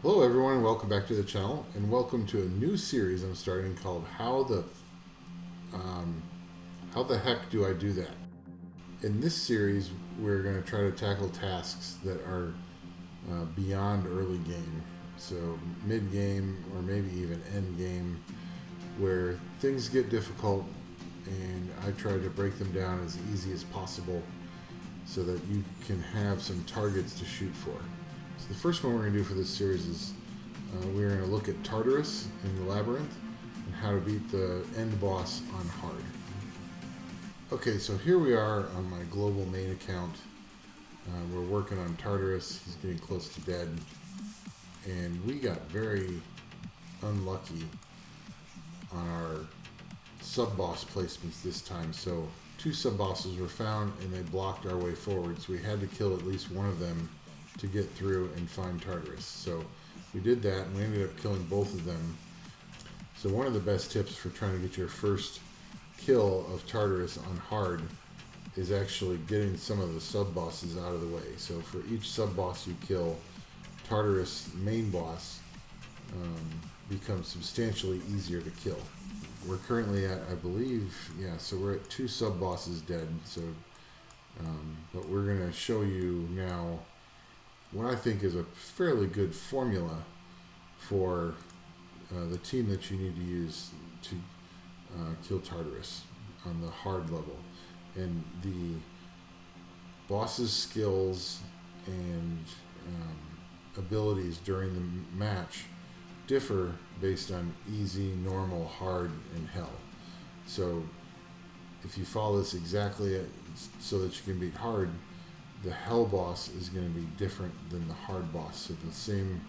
Hello everyone, welcome back to the channel, and welcome to a new series I'm starting called um, How the Heck Do I Do That? In this series, we're going to try to tackle tasks that are beyond early game, so mid game or maybe even end game, where things get difficult, and I try to break them down as easy as possible so that you can have some targets to shoot for. So the first one we're going to do for this series is we're going to look at Tartarus in the labyrinth and how to beat the end boss on hard. Okay, so here we are on my global main account. We're working on Tartarus. He's getting close to dead. And we got very unlucky on our sub-boss placements this time. So 2 sub-bosses were found and they blocked our way forward. So we had to kill at least one of them to get through and find Tartarus. So we did that and we ended up killing both of them. So one of the best tips for trying to get your first kill of Tartarus on hard is actually getting some of the sub-bosses out of the way. So for each sub-boss you kill, Tartarus main boss becomes substantially easier to kill. We're currently at, I believe, so we're at 2 sub-bosses dead. So, but we're going to show you now what I think is a fairly good formula for the team that you need to use to kill Tartarus on the hard level. And the boss's skills and abilities during the match differ based on easy, normal, hard, and hell. So if you follow this exactly so that you can beat hard, the hell boss is going to be different than the hard boss, so the same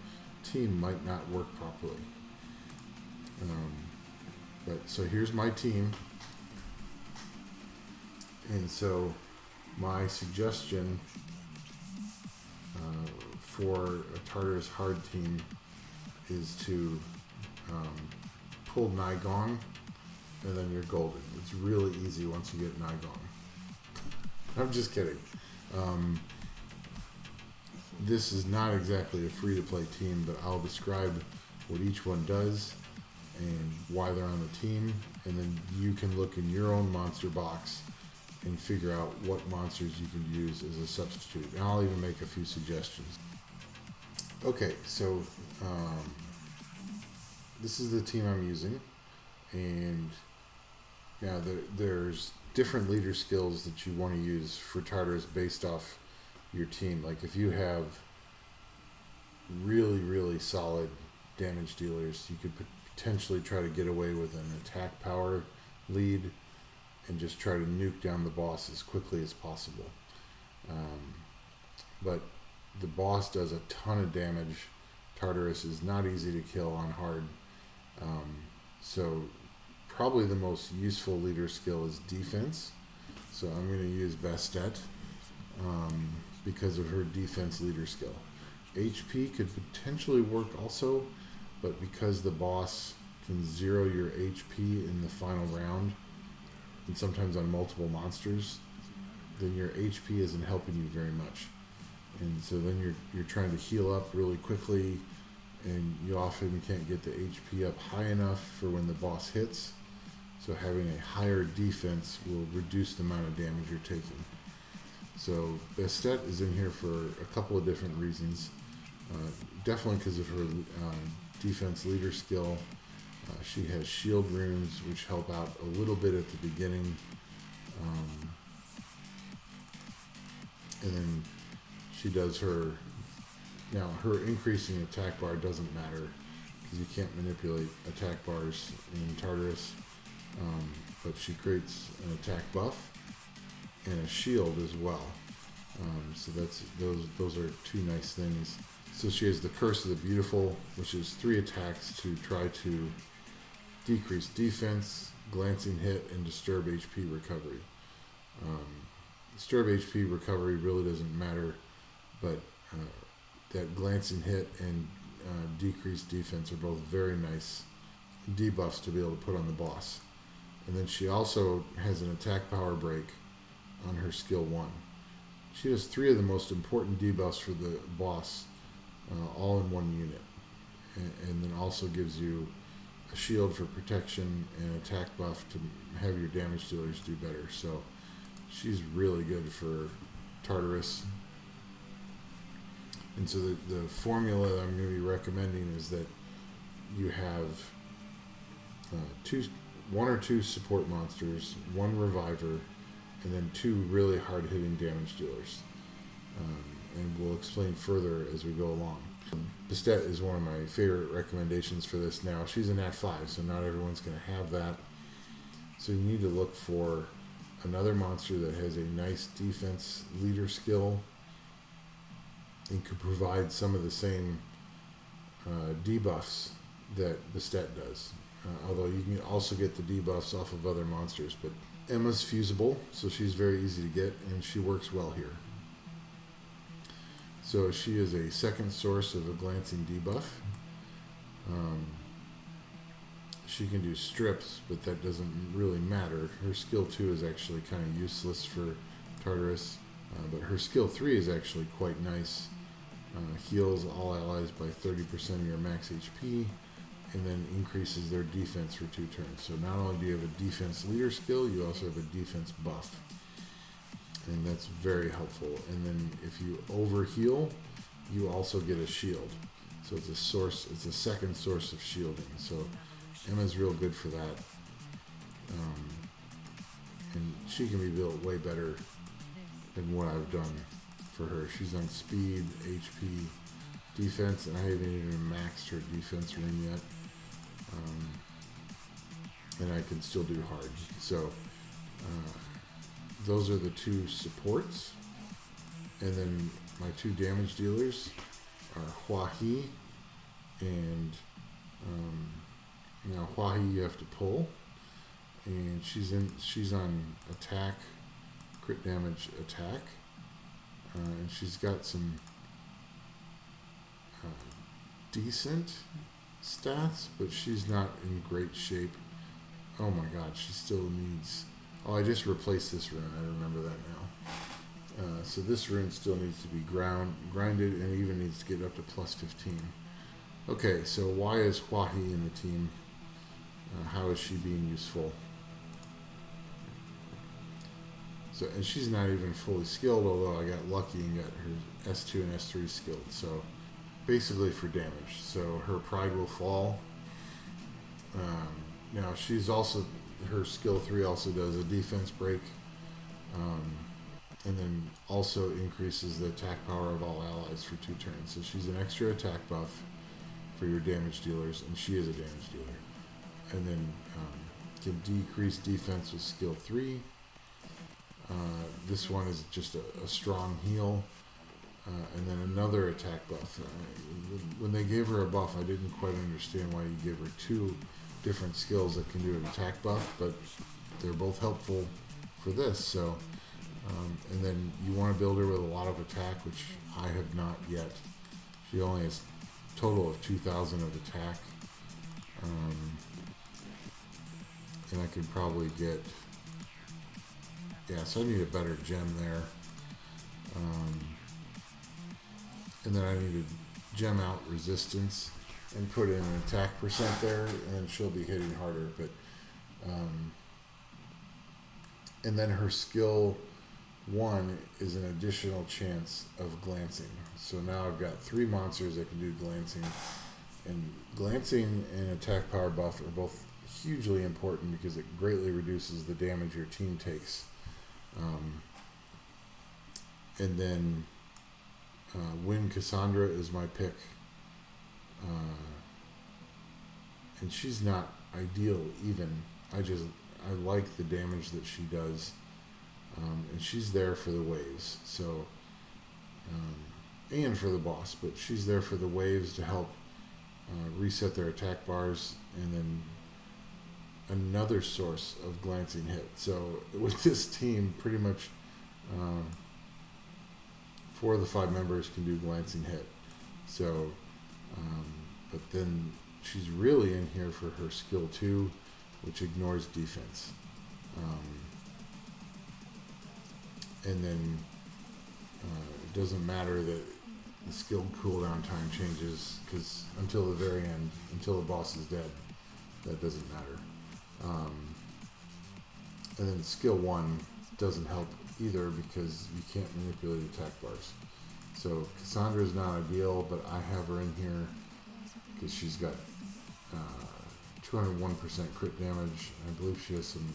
team might not work properly. But so here's my team, and so my suggestion for a Tartarus hard team is to pull Nigong, and then you're golden. It's really easy once you get Nigong. I'm just kidding. This is not exactly a free-to-play team, but I'll describe what each one does and why they're on the team, and then you can look in your own monster box and figure out what monsters you can use as a substitute. And I'll even make a few suggestions. Okay, so this is the team I'm using, and there's different leader skills that you want to use for Tartarus based off your team. Like if you have really solid damage dealers, you could potentially try to get away with an attack power lead and just try to nuke down the boss as quickly as possible. But the boss does a ton of damage. Tartarus is not easy to kill on hard. So probably the most useful leader skill is defense. So I'm going to use Bastet because of her defense leader skill. HP could potentially work also, but because the boss can zero your HP in the final round, and sometimes on multiple monsters, then your HP isn't helping you very much. And so then you're trying to heal up really quickly, and you often can't get the HP up high enough for when the boss hits. So having a higher defense will reduce the amount of damage you're taking. So Bastet is in here for a couple of different reasons. Definitely because of her defense leader skill. She has shield runes, which help out a little bit at the beginning. And then she does her increasing attack bar doesn't matter because you can't manipulate attack bars in Tartarus. But she creates an attack buff and a shield as well. So those are 2 nice things. So she has the Curse of the Beautiful, which is 3 attacks to try to decrease defense, glancing hit, and disturb HP recovery. Disturb HP recovery really doesn't matter, but that glancing hit and decreased defense are both very nice debuffs to be able to put on the boss. And then she also has an attack power break on her skill 1. She has 3 of the most important debuffs for the boss all in one unit. and then also gives you a shield for protection and attack buff to have your damage dealers do better. So she's really good for Tartarus. And so the formula that I'm going to be recommending is that you have one or two support monsters, one reviver, and then two really hard-hitting damage dealers. And we'll explain further as we go along. Bastet is one of my favorite recommendations for this now. She's an At5, so not everyone's going to have that. So you need to look for another monster that has a nice defense leader skill and could provide some of the same debuffs that Bastet does. Although you can also get the debuffs off of other monsters. But Emma's fusible, so she's very easy to get, and she works well here. So she is a second source of a glancing debuff. She can do strips, but that doesn't really matter. Her skill 2 is actually kind of useless for Tartarus, but her skill 3 is actually quite nice. Heals all allies by 30% of your max HP, and then increases their defense for 2 turns. So not only do you have a defense leader skill, you also have a defense buff. And that's very helpful. And then if you overheal, you also get a shield. So it's a second source of shielding. So Emma's real good for that. And she can be built way better than what I've done for her. She's on speed, HP, defense, and I haven't even maxed her defense ring yet. And I can still do hard. So those are the two supports. And then my two damage dealers are Hua-He and now Hua-He you have to pull. And she's on attack, crit damage attack. And she's got some decent stats, but she's not in great shape. Oh my god, she still needs... Oh, I just replaced this rune. I remember that now. So this rune still needs to be grinded, and even needs to get up to plus 15. Okay, so why is Hua-He in the team? How is she being useful? So, and she's not even fully skilled, although I got lucky and got her S2 and S3 skilled. So basically for damage. So her pride will fall. Now she's also, her skill 3 also does a defense break, and then also increases the attack power of all allies for 2 turns. So she's an extra attack buff for your damage dealers, and she is a damage dealer. And then can decrease defense with skill 3. This one is just a strong heal, and then another attack buff. When they gave her a buff, I didn't quite understand why you gave her 2 different skills that can do an attack buff, but they're both helpful for this. So, and then you want to build her with a lot of attack, which I have not yet. She only has a total of 2,000 of attack, and I could probably get... Yeah, so I need a better gem there. And then I need to gem out resistance and put in an attack percent there, and she'll be hitting harder. But and then her skill 1 is an additional chance of glancing. So now I've got 3 monsters that can do glancing. And glancing and attack power buff are both hugely important because it greatly reduces the damage your team takes. And then Win Cassandra is my pick, and she's not ideal even. I like the damage that she does, and she's there for the waves. So and for the boss, but she's there for the waves to help reset their attack bars, and then another source of glancing hit. So with this team, pretty much 4 of the 5 members can do glancing hit. So, but then she's really in here for her skill 2, which ignores defense. And then it doesn't matter that the skill cooldown time changes, because until the very end, until the boss is dead, that doesn't matter. And then skill 1 doesn't help either because you can't manipulate attack bars. So Cassandra is not ideal, but I have her in here because she's got 201% crit damage. I believe she has some,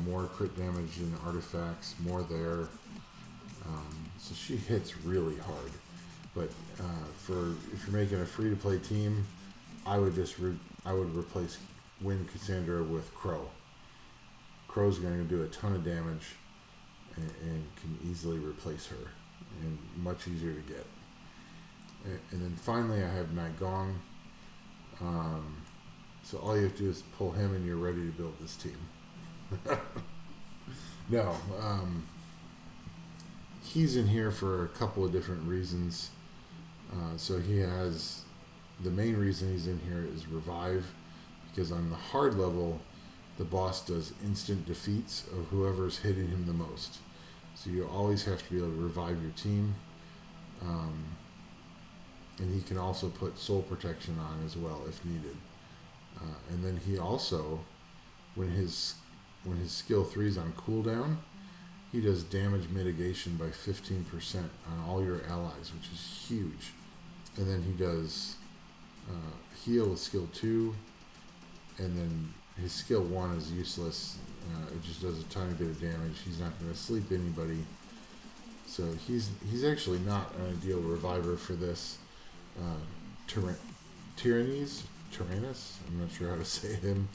more crit damage in artifacts, more there. So she hits really hard. But if you're making a free-to-play team, I would replace Win Cassandra with Crow. Crow's going to do a ton of damage and can easily replace her, and much easier to get. And then finally I have Night Gong. So all you have to do is pull him and you're ready to build this team. No, he's in here for a couple of different reasons. So he has, the main reason he's in here is revive, because on the hard level, the boss does instant defeats of whoever's hitting him the most. So you always have to be able to revive your team. And he can also put soul protection on as well if needed. And then he also, when his skill 3 is on cooldown, he does damage mitigation by 15% on all your allies, which is huge. And then he does heal with skill 2, and then his skill 1 is useless. It just does a tiny bit of damage. He's not going to sleep anybody. So he's actually not an ideal reviver for this. Tyrannus, I'm not sure how to say him.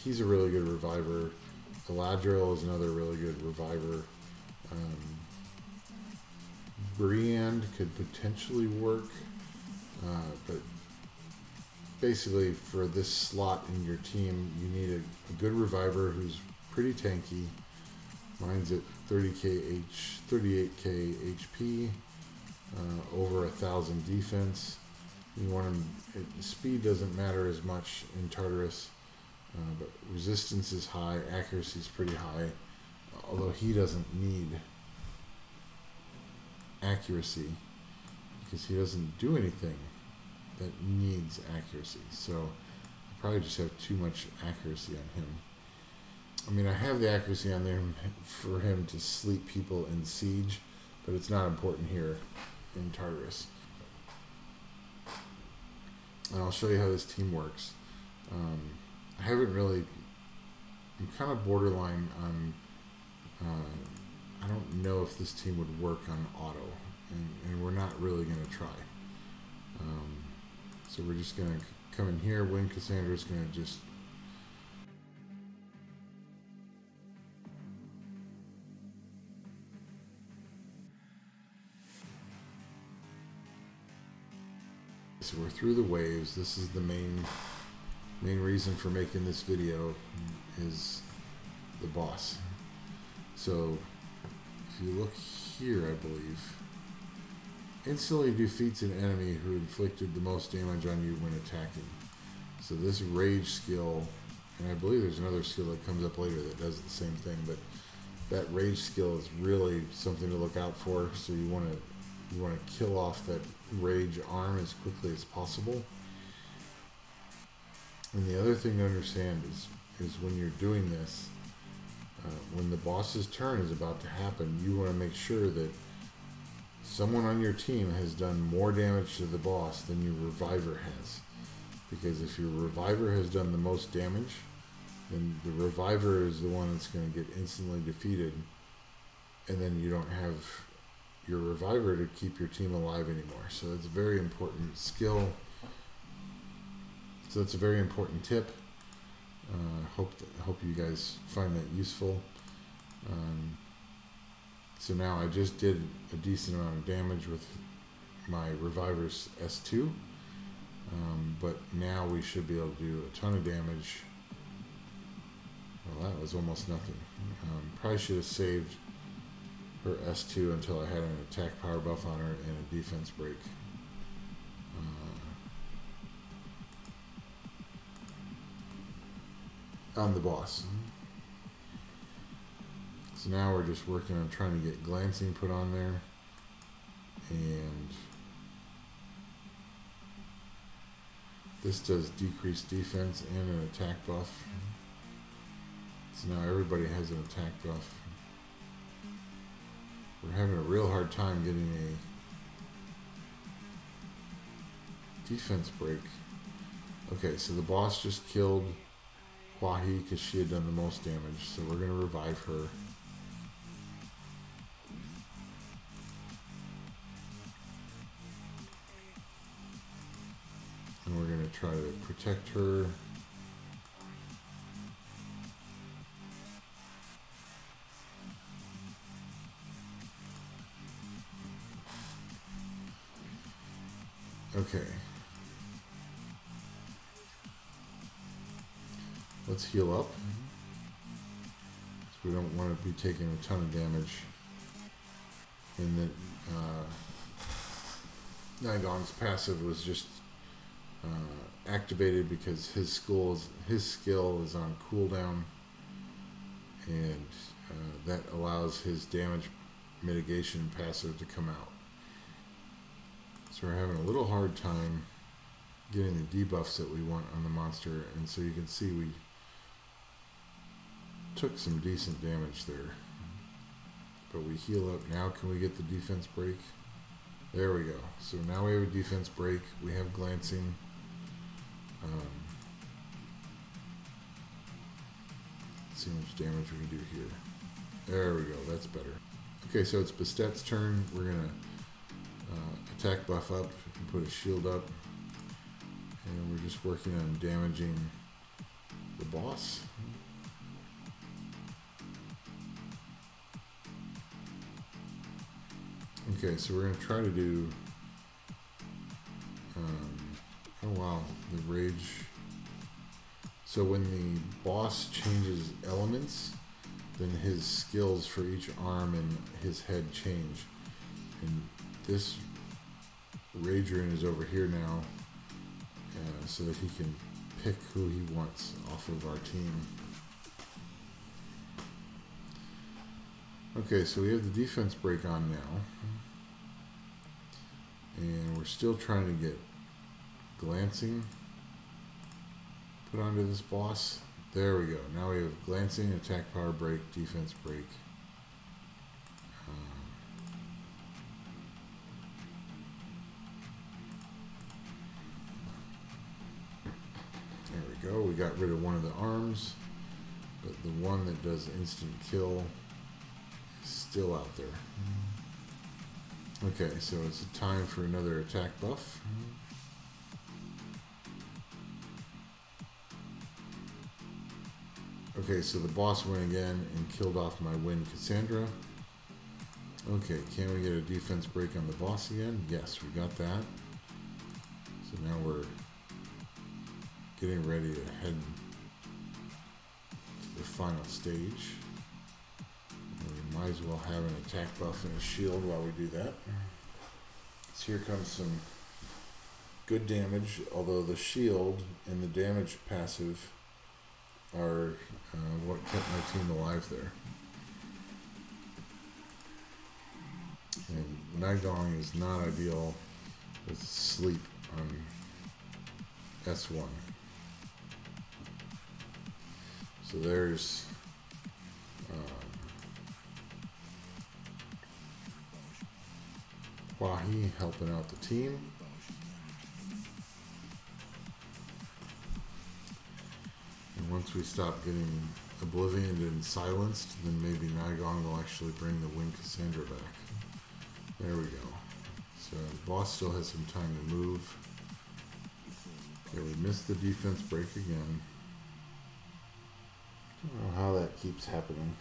He's a really good reviver. Galadriel is another really good reviver. Briand could potentially work, but basically for this slot in your team, you need a good reviver who's pretty tanky. Mine's at 38k HP, over 1,000 defense. You want him. Speed doesn't matter as much in Tartarus, but resistance is high, accuracy is pretty high. Although he doesn't need accuracy because he doesn't do anything that needs accuracy. So I probably just have too much accuracy on him. I mean, I have the accuracy on there for him to sleep people in siege, but it's not important here in Tartarus. And I'll show you how this team works. I haven't really, I'm kind of borderline on, I don't know if this team would work on auto, and we're not really going to try. So we're just going to come in here. Win Cassandra's going to just so we're through the waves. This is the main reason for making this video is the boss. So if you look here, I believe, instantly defeats an enemy who inflicted the most damage on you when attacking. So this rage skill, and I believe there's another skill that comes up later that does the same thing, but that rage skill is really something to look out for. So you want to kill off that rage arm as quickly as possible. And the other thing to understand is when you're doing this, when the boss's turn is about to happen, you want to make sure that someone on your team has done more damage to the boss than your reviver has. Because if your reviver has done the most damage, then the reviver is the one that's going to get instantly defeated, and then you don't have your reviver to keep your team alive anymore. So it's a very important skill. So it's a very important tip. Hope you guys find that useful. So now I just did a decent amount of damage with my reviver's S2, but now we should be able to do a ton of damage. Well, that was almost nothing. Probably should have saved her S2 until I had an attack power buff on her and a defense break. On the boss. So now we're just working on trying to get glancing put on there. And this does decreased defense and an attack buff. So now everybody has an attack buff. We're having a real hard time getting a defense break. Okay, so the boss just killed Kwahi because she had done the most damage. So we're going to revive her. And we're going to try to protect her. Okay. Let's heal up. So we don't want to be taking a ton of damage. And that Nigong's passive was just activated because his skill is on cooldown, and that allows his damage mitigation passive to come out. So we're having a little hard time getting the debuffs that we want on the monster, and so you can see we took some decent damage there. But we heal up. Now can we get the defense break? There we go. So now we have a defense break. We have glancing. Let's see how much damage we can do here. There we go. That's better. Okay, so it's Bastet's turn. We're going to attack buff up and put a shield up. And we're just working on damaging the boss. Okay, so we're going to try to do, oh wow, the rage. So when the boss changes elements, then his skills for each arm and his head change. And this rage rune is over here now, so that he can pick who he wants off of our team. Okay, so we have the defense break on now. And we're still trying to get glancing put onto this boss. There we go. Now we have glancing, attack power break, defense break. There we go. We got rid of one of the arms, but the one that does instant kill is still out there. Okay, so it's time for another attack buff. Okay, so the boss went again and killed off my Wind Cassandra. Okay, can we get a defense break on the boss again? Yes, we got that. So now we're getting ready to head to the final stage. We might as well have an attack buff and a shield while we do that. So here comes some good damage, although the shield and the damage passive are what kept my team alive there. And Nigong is not ideal with sleep on S1. So there's Wahi helping out the team. And once we stop getting oblivioned and silenced, then maybe Nigong will actually bring the Wind Cassandra back. There we go. So the boss still has some time to move. Okay, we missed the defense break again. I don't know how that keeps happening.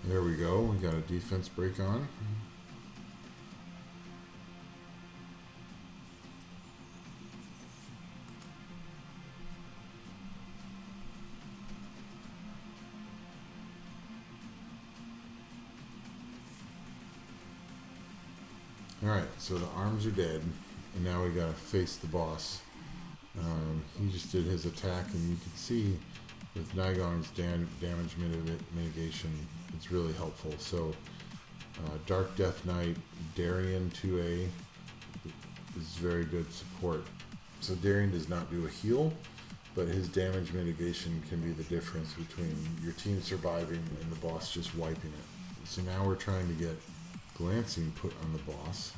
There we go. We got a defense break on. Alright, so the arms are dead, and now we gotta face the boss. He just did his attack, and you can see with Nigong's damage mitigation, it's really helpful. So, Dark Death Knight, Darien 2A is very good support. So Darien does not do a heal, but his damage mitigation can be the difference between your team surviving and the boss just wiping it. So now we're trying to get glancing put on the boss.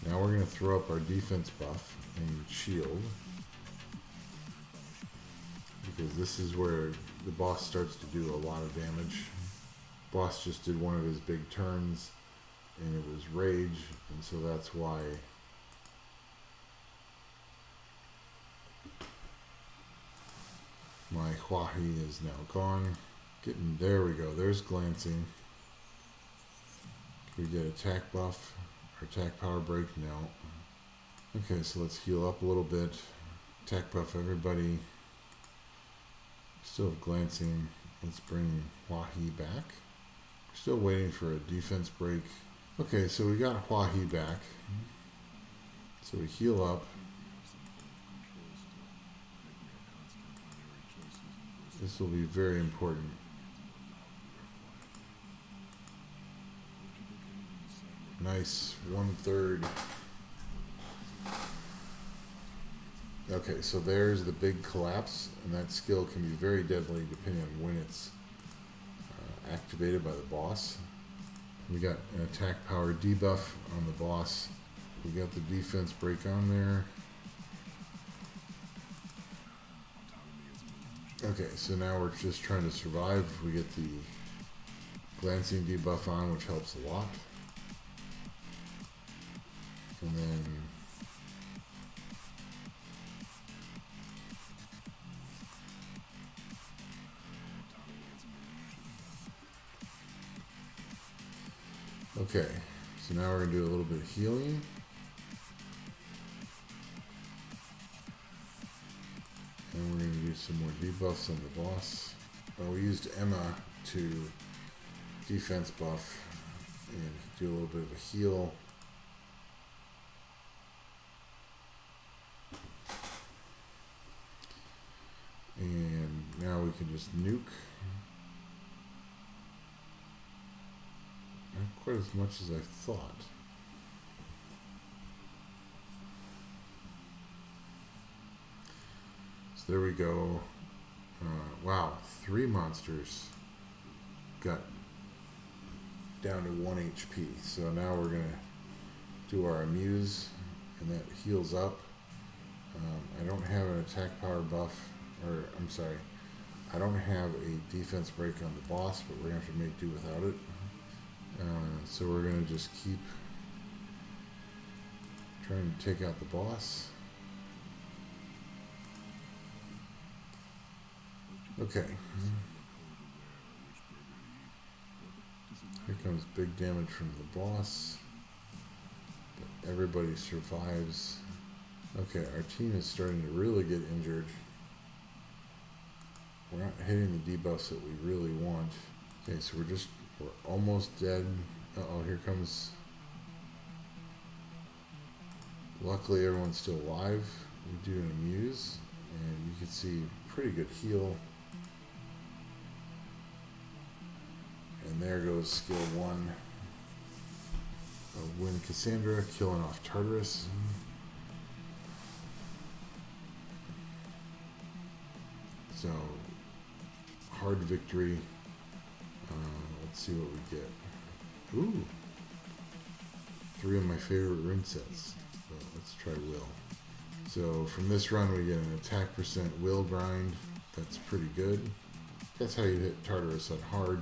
Now we're going to throw up our defense buff and shield, because this is where the boss starts to do a lot of damage. Boss just did one of his big turns, and it was rage, and so that's why my Huahi is now gone. There we go, there's glancing. Can we get attack buff or attack power break? No. Okay, so let's heal up a little bit. Attack buff everybody. Still have glancing. Let's bring Huahi back. We're still waiting for a defense break. Okay, so we got Huahi back. So we heal up. This will be very important. Nice, 1/3. Okay, so there's the big collapse, and that skill can be very deadly depending on when it's activated by the boss. We got an attack power debuff on the boss. We got the defense break on there. Okay, so now we're just trying to survive. We get the glancing debuff on, which helps a lot. And then okay, so now we're going to do a little bit of healing. And we're going to do some more debuffs on the boss. We used Emma to defense buff and do a little bit of a heal. And now we can just nuke. Not quite as much as I thought. So there we go. Wow, 3 monsters got down to 1 HP. So now we're going to do our amuse, and that heals up. I don't have an attack power buff. Or, I'm sorry, I don't have a defense break on the boss, but we're going to have to make do without it. So we're going to just keep trying to take out the boss. Okay. Here comes big damage from the boss. But everybody survives. Okay, our team is starting to really get injured. We're not hitting the debuffs that we really want. Okay, so we're almost dead. Uh-oh, here comes... Luckily everyone's still alive. We do an amuse, and you can see pretty good heal. And there goes skill 1. Win Cassandra, killing off Tartarus. So, hard victory. Let's see what we get. Ooh! 3 of my favorite rune sets. So let's try Will. So from this run we get an attack percent will grind. That's pretty good. That's how you hit Tartarus on hard.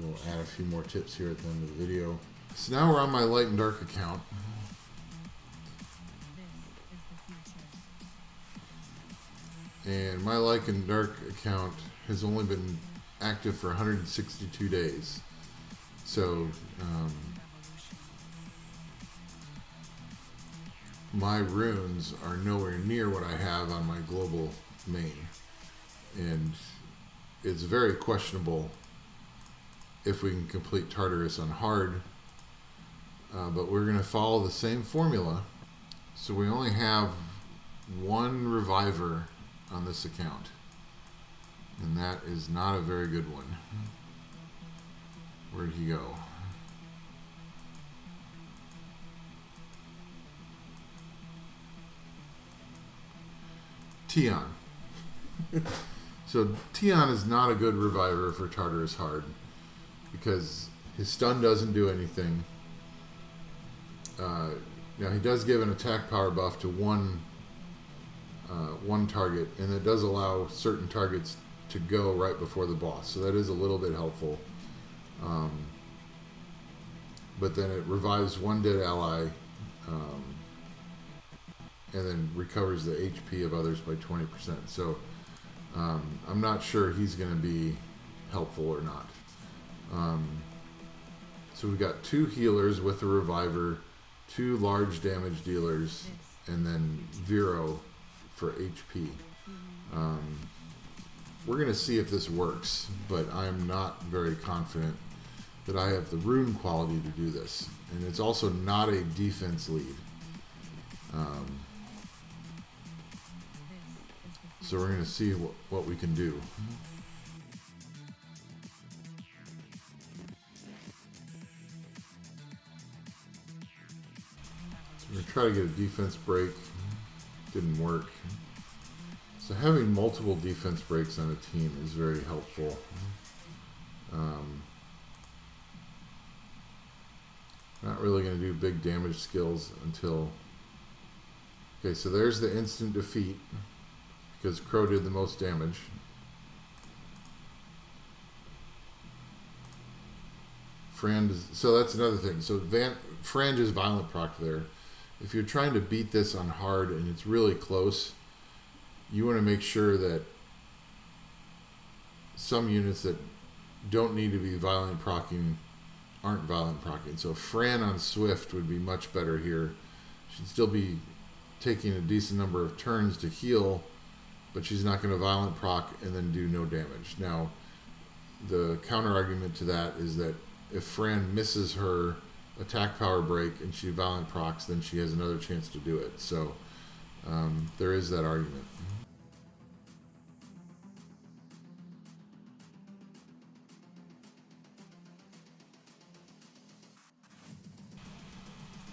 We'll add a few more tips here at the end of the video. So now we're on my light and dark account. And my light and dark account has only been active for 162 days. So my runes are nowhere near what I have on my global main. And it's very questionable if we can complete Tartarus on hard but we're going to follow the same formula. So we only have one reviver on this account, and that is not a very good one. Where'd he go? Tion. So Tion is not a good reviver for Tartarus Hard because his stun doesn't do anything. Now he does give an attack power buff to one target, and it does allow certain targets to go right before the boss, so that is a little bit helpful. But then it revives one dead ally, and then recovers the HP of others by 20%. So I'm not sure he's going to be helpful or not. So we've got 2 healers with a reviver, 2 large damage dealers, and then Vero for HP. We're going to see if this works, but I'm not very confident that I have the rune quality to do this. And it's also not a defense lead. So we're going to see what we can do. So we're going to try to get a defense break. Didn't work. So having multiple defense breaks on a team is very helpful. Not really going to do big damage skills until... Okay, so there's the instant defeat because Crow did the most damage. So that's another thing. So Frange is violent proc there. If you're trying to beat this on hard and it's really close, you want to make sure that some units that don't need to be violent procking aren't violent procking. So Fran on Swift would be much better here. She'd still be taking a decent number of turns to heal, but she's not going to violent proc and then do no damage. Now, the counter argument to that is that if Fran misses her attack power break and she violent procs, then she has another chance to do it. So there is that argument.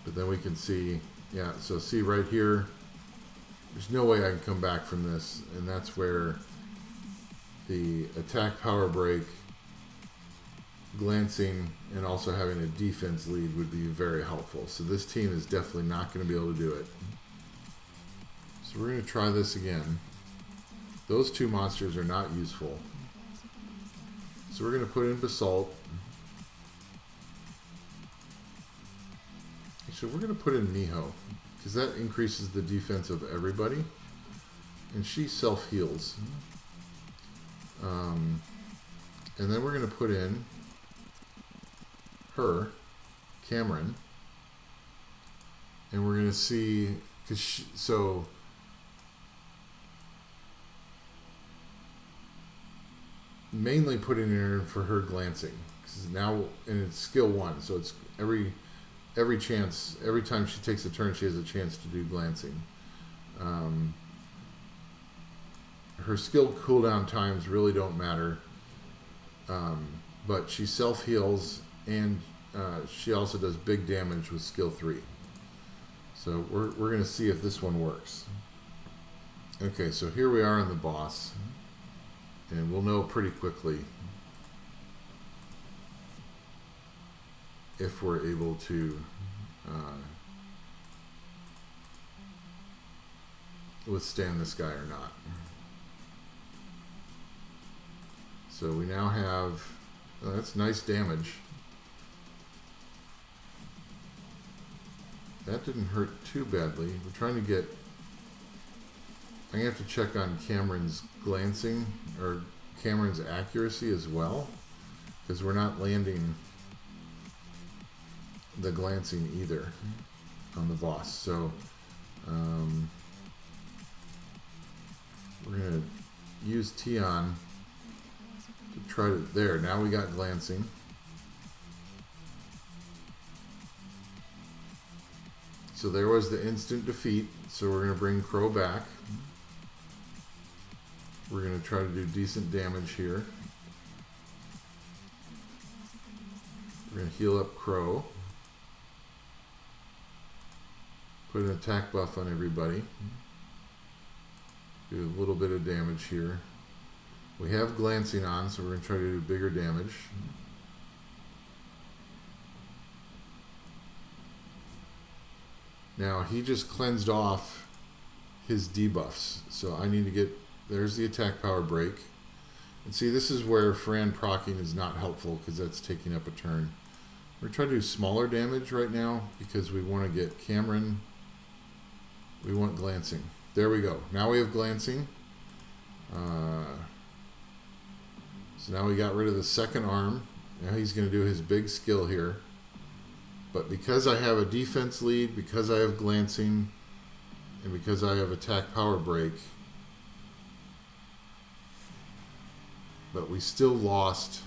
But then we can see, yeah, so see right here, there's no way I can come back from this, and that's where the attack power break, glancing, and also having a defense lead would be very helpful. So this team is definitely not going to be able to do it. So we're going to try this again. Those 2 monsters are not useful. So we're going to put in Basalt. So we're going to put in Miho, because that increases the defense of everybody, and she self-heals. And then we're going to put in her, Cameron, and we're going to see, so mainly putting her in for her glancing, because now, and it's skill 1, so it's every chance, every time she takes a turn, she has a chance to do glancing. Her skill cooldown times really don't matter, but she self-heals, and she also does big damage with skill 3. So we're going to see if this one works. Okay, so here we are on the boss, and we'll know pretty quickly if we're able to withstand this guy or not. So we now have, that's nice damage. That didn't hurt too badly. We're trying to get, I'm going to have to check on Cameron's glancing, or Cameron's accuracy as well, because we're not landing the glancing either on the boss. So we're going to use Tion to try to, there, now we got glancing. So there was the instant defeat. So we're going to bring Crow back. We're going to try to do decent damage here. We're going to heal up Crow. Put an attack buff on everybody. Do a little bit of damage here. We have glancing on, so we're going to try to do bigger damage. Now, he just cleansed off his debuffs. So I need to get... There's the attack power break. And see, this is where Fran proccing is not helpful because that's taking up a turn. We're trying to do smaller damage right now because we want to get Cameron. We want glancing. There we go. Now we have glancing. So now we got rid of the second arm. Now he's going to do his big skill here. But because I have a defense lead, because I have glancing, and because I have attack power break, but we still lost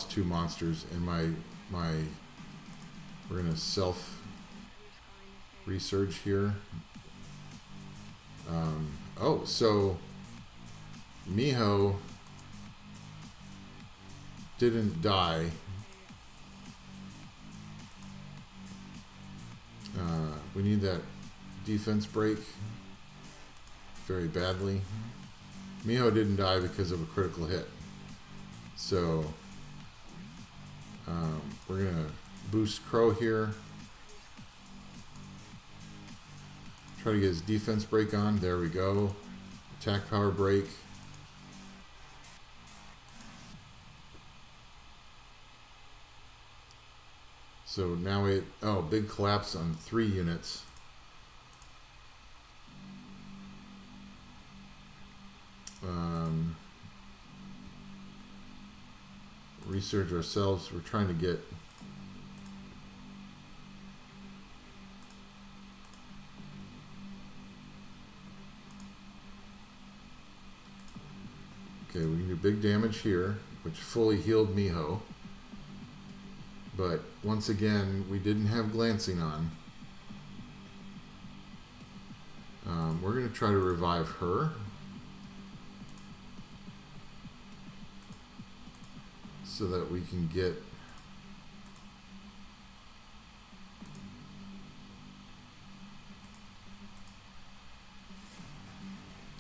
two monsters, and we're gonna self resurge here. Oh, so Miho didn't die. We need that defense break very badly. Miho didn't die because of a critical hit. So we're going to boost Crow here. Try to get his defense break on. There we go. Attack power break. So now we... Oh, big collapse on 3 units. Research ourselves. We're trying to get... Okay, we can do big damage here, which fully healed Miho. But once again, we didn't have glancing on. We're going to try to revive her. So that we can get...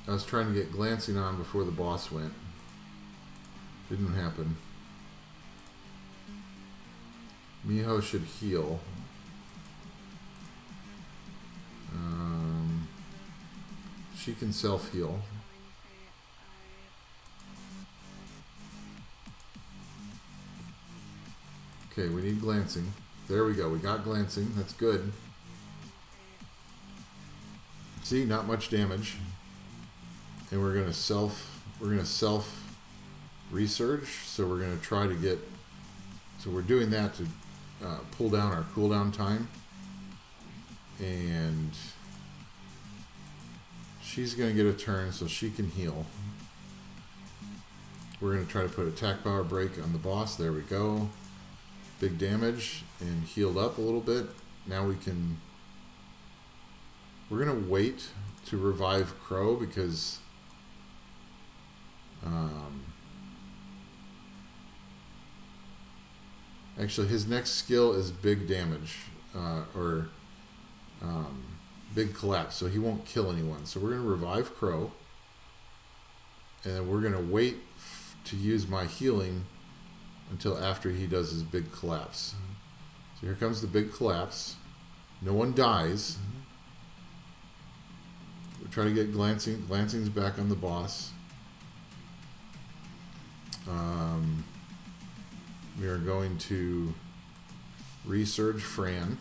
I was trying to get glancing on before the boss went. Didn't happen. Miho should heal. She can self-heal. Okay, we need glancing. There we go. We got glancing. That's good. See, not much damage. And we're gonna self research. So we're gonna try to get. So we're doing that to pull down our cooldown time. And she's gonna get a turn so she can heal. We're gonna try to put attack power break on the boss. There we go. Big damage and healed up a little bit. Now we can... We're going to wait to revive Crow because... actually, his next skill is big damage. Big collapse. So he won't kill anyone. So we're going to revive Crow. And then we're going to wait to use my healing until after he does his big collapse. So here comes the big collapse. No one dies. We try to get glancing. Glancing's back on the boss. We are going to resurge Fran.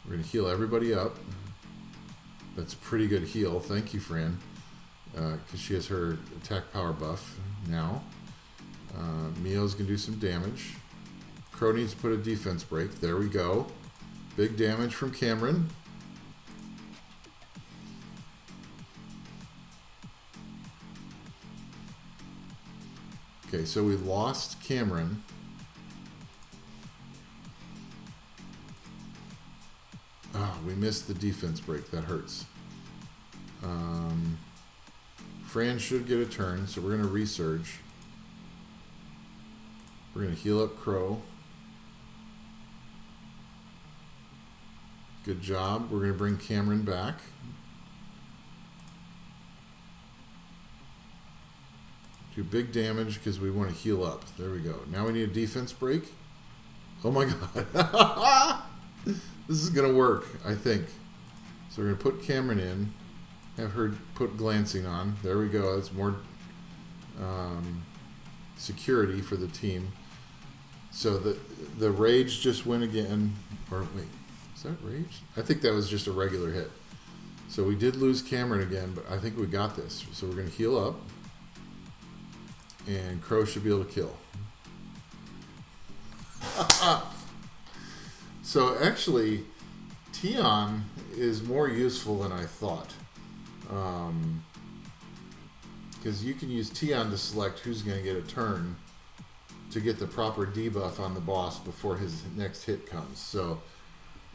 We're going to heal everybody up. That's a pretty good heal. Thank you, Fran. Because she has her attack power buff now. Mio's going to do some damage. Crow needs to put a defense break. There we go. Big damage from Cameron. Okay, so we lost Cameron. Ah, we missed the defense break. That hurts. Fran should get a turn, so we're going to resurge. We're going to heal up Crow. Good job. We're going to bring Cameron back. Do big damage because we want to heal up. There we go. Now we need a defense break. Oh my god. This is going to work, I think. So we're going to put Cameron in. Have her put glancing on. There we go. That's more security for the team. So the rage just went again. Or wait, is that rage? I think that was just a regular hit. So we did lose Cameron again, but I think we got this. So we're going to heal up. And Crow should be able to kill. So actually, Tion is more useful than I thought. Because you can use Tion to select who's going to get a turn to get the proper debuff on the boss before his next hit comes. So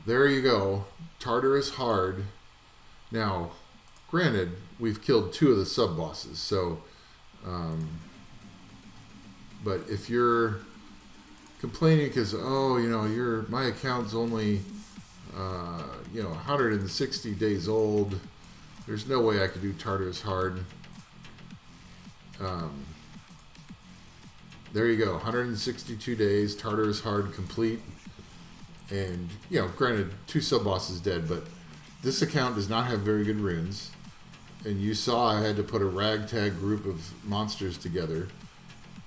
there you go. Tartarus hard. Now, granted, we've killed 2 of the sub-bosses. So, but if you're complaining because, oh, you know, my account's only, 160 days old, there's no way I could do Tartarus hard. There you go, 162 days, Tartarus hard complete. And, granted, 2 sub-bosses dead, but this account does not have very good runes. And you saw I had to put a ragtag group of monsters together.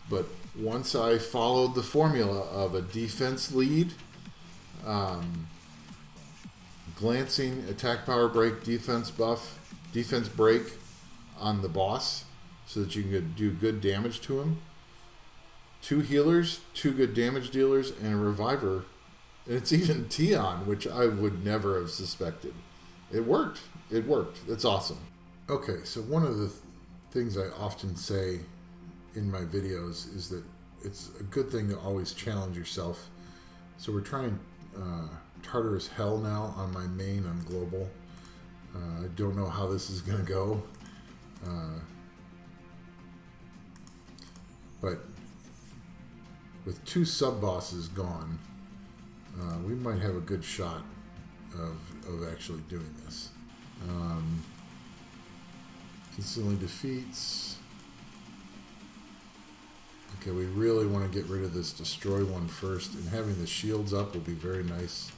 But once I followed the formula of a defense lead, glancing, attack power break, defense buff, defense break on the boss so that you can do good damage to him. 2 healers, 2 good damage dealers, and a reviver. And it's even Tion, which I would never have suspected. It worked. It worked. It's awesome. Okay, so one of the things I often say in my videos is that it's a good thing to always challenge yourself. So we're trying Tartarus Hell now on my main on global. I don't know how this is going to go. But with 2 sub-bosses gone, we might have a good shot of actually doing this. Instantly defeats. Okay, we really want to get rid of this destroy one first, and having the shields up will be very nice.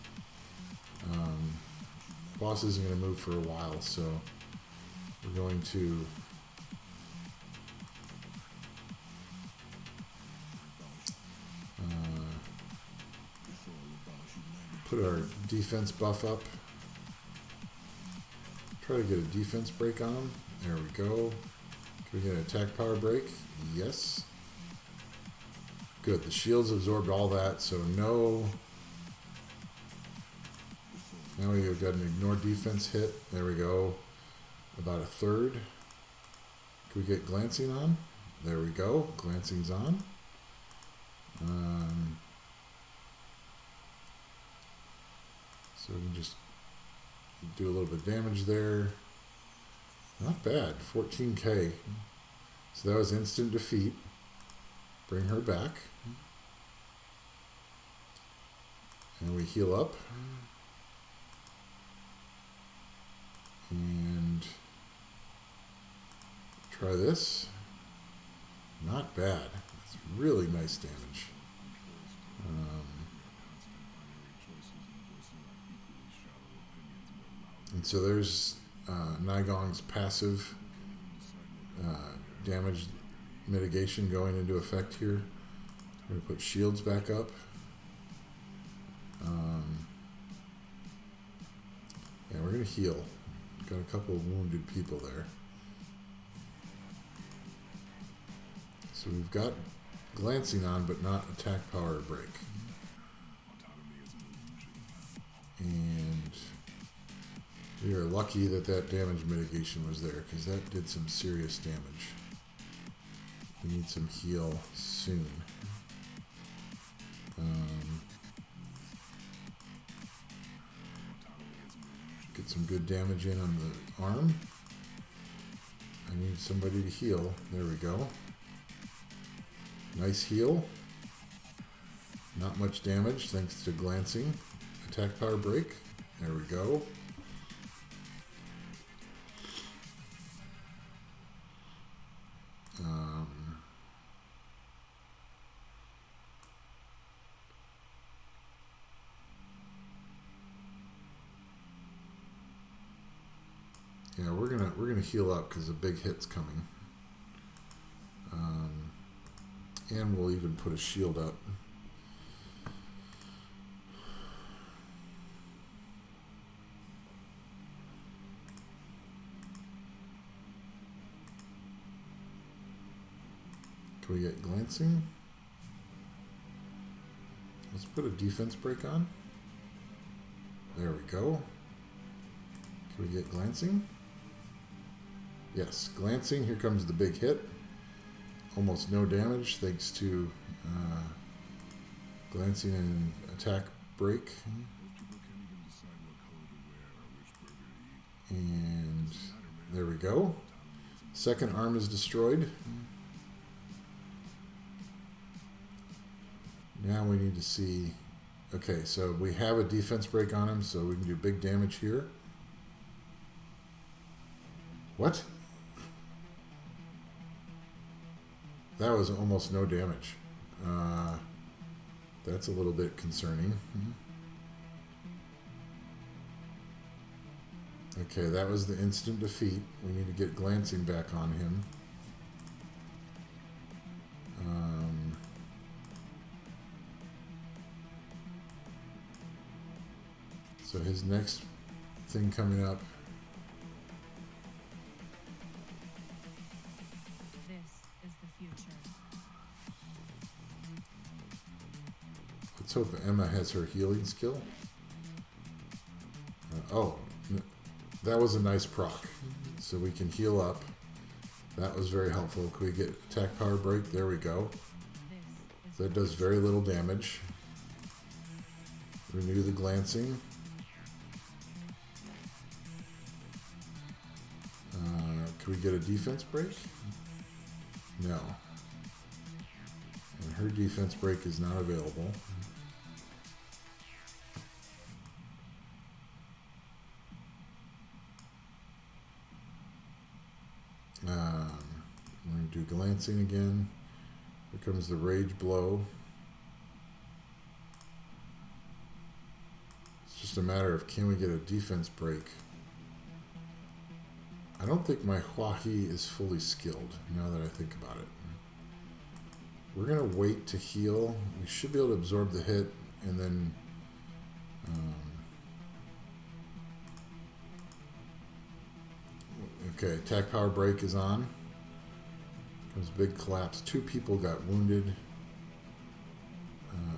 Boss isn't going to move for a while, so we're going to put our defense buff up. Try to get a defense break on him. There we go. Can we get an attack power break? Yes. Good. The shields absorbed all that, so no. Now we've got an ignore defense hit. There we go. About a third. Can we get glancing on? There we go. Glancing's on. So we can just do a little bit of damage there. Not bad. 14k. So that was instant defeat. Bring her back. And we heal up. And try this. Not bad. It's really nice damage. And so there's Nigong's passive damage mitigation going into effect here. We're going to put shields back up. Yeah, we're going to heal. Got a couple of wounded people there. So we've got glancing on, but not attack power break. And we are lucky that that damage mitigation was there, because that did some serious damage. He needs some heal soon. Get some good damage in on the arm. I need somebody to heal. There we go. Nice heal. Not much damage thanks to glancing. Attack power break. There we go. Yeah, we're gonna heal up because the big hit's coming, and we'll even put a shield up. Can we get glancing? Let's put a defense break on. There we go. Can we get glancing? Yes, glancing. Here comes the big hit. Almost no damage thanks to glancing and attack break. And there we go. Second arm is destroyed. Now we need to see... Okay, so we have a defense break on him, so we can do big damage here. What? That was almost no damage. That's a little bit concerning. Okay, that was the instant defeat. We need to get glancing back on him. So his next thing coming up. This is the future. Let's hope Emma has her healing skill. That was a nice proc. So we can heal up. That was very helpful. Can we get attack power break? There we go. That does very little damage. Renew the glancing. Can we get a defense break? No. And her defense break is not available. We're going to do glancing again. Here comes the rage blow. It's just a matter of can we get a defense break. I don't think my Huahi is fully skilled, now that I think about it. We're going to wait to heal. We should be able to absorb the hit, and then... okay, attack power break is on. Comes big collapse. 2 people got wounded.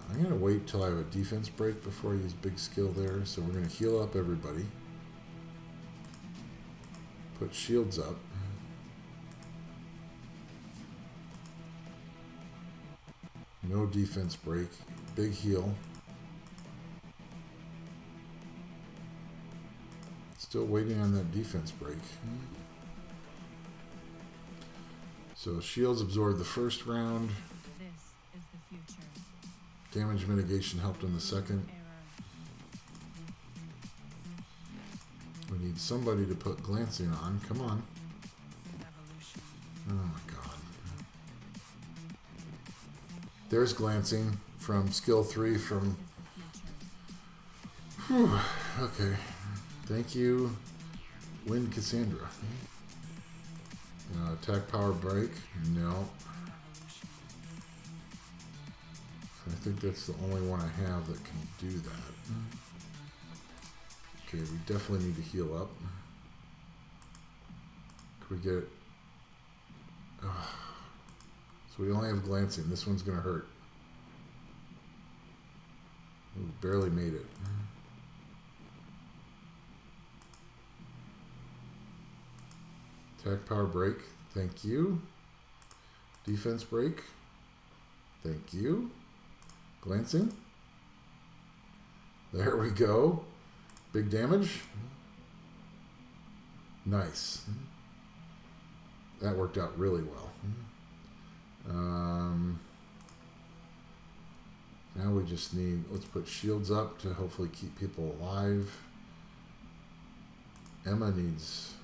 I'm going to wait till I have a defense break before I use big skill there, so we're going to heal up everybody. Put shields up. No defense break. Big heal. Still waiting on that defense break. So shields absorbed the first round. This is the future. Damage mitigation helped in the second. We need somebody to put glancing on. Come on. Oh my god. There's glancing from skill 3 from... Whew. Okay. Thank you, Wind Cassandra. Attack power break? No. I think that's the only one I have that can do that. Okay, we definitely need to heal up. Can we get it? So we only have glancing. This one's going to hurt. We barely made it. Attack power break. Thank you. Defense break. Thank you. Glancing. There we go. Big damage. Nice. That worked out really well. Now we just need, let's put shields up to hopefully keep people alive. Emma needs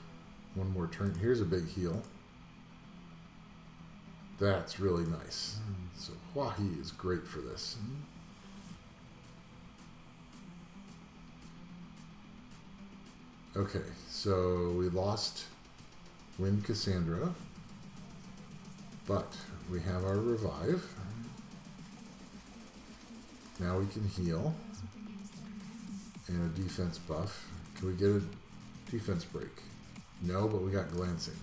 one more turn. Here's a big heal. That's really nice. So Huahi is great for this. Okay, so we lost Wind Cassandra, but we have our revive. Now we can heal. And a defense buff. Can we get a defense break? No, but we got glancing.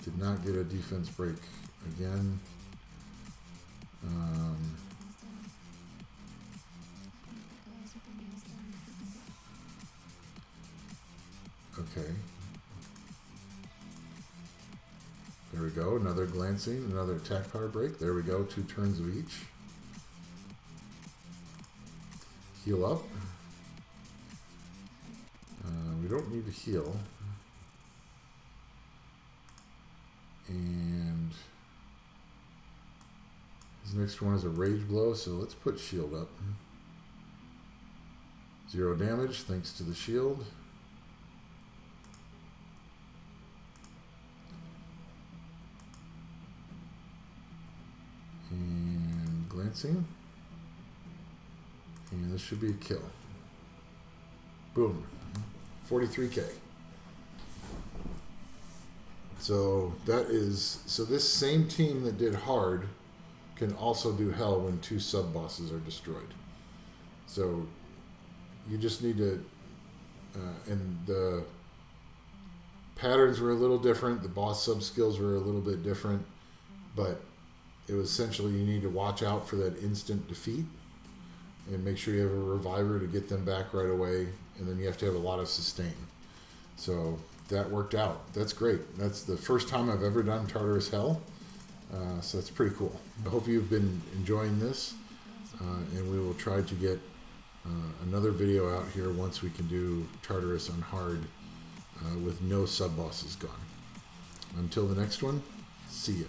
Did not get a defense break again. Okay. There we go. Another glancing, another attack power break. There we go. 2 turns of each. Heal up. We don't need to heal. And this next one is a rage blow, so let's put shield up. 0 damage thanks to the shield. And glancing. And this should be a kill. Boom. 43k. So that is, so this same team that did hard can also do hell when 2 sub bosses are destroyed. So you just need to, and the patterns were a little different. The boss sub skills were a little bit different, but it was essentially you need to watch out for that instant defeat and make sure you have a reviver to get them back right away. And then you have to have a lot of sustain. So that worked out. That's great. That's the first time I've ever done Tartarus Hell. So that's pretty cool. I hope you've been enjoying this. And we will try to get another video out here once we can do Tartarus on hard with no sub bosses gone. Until the next one, see ya.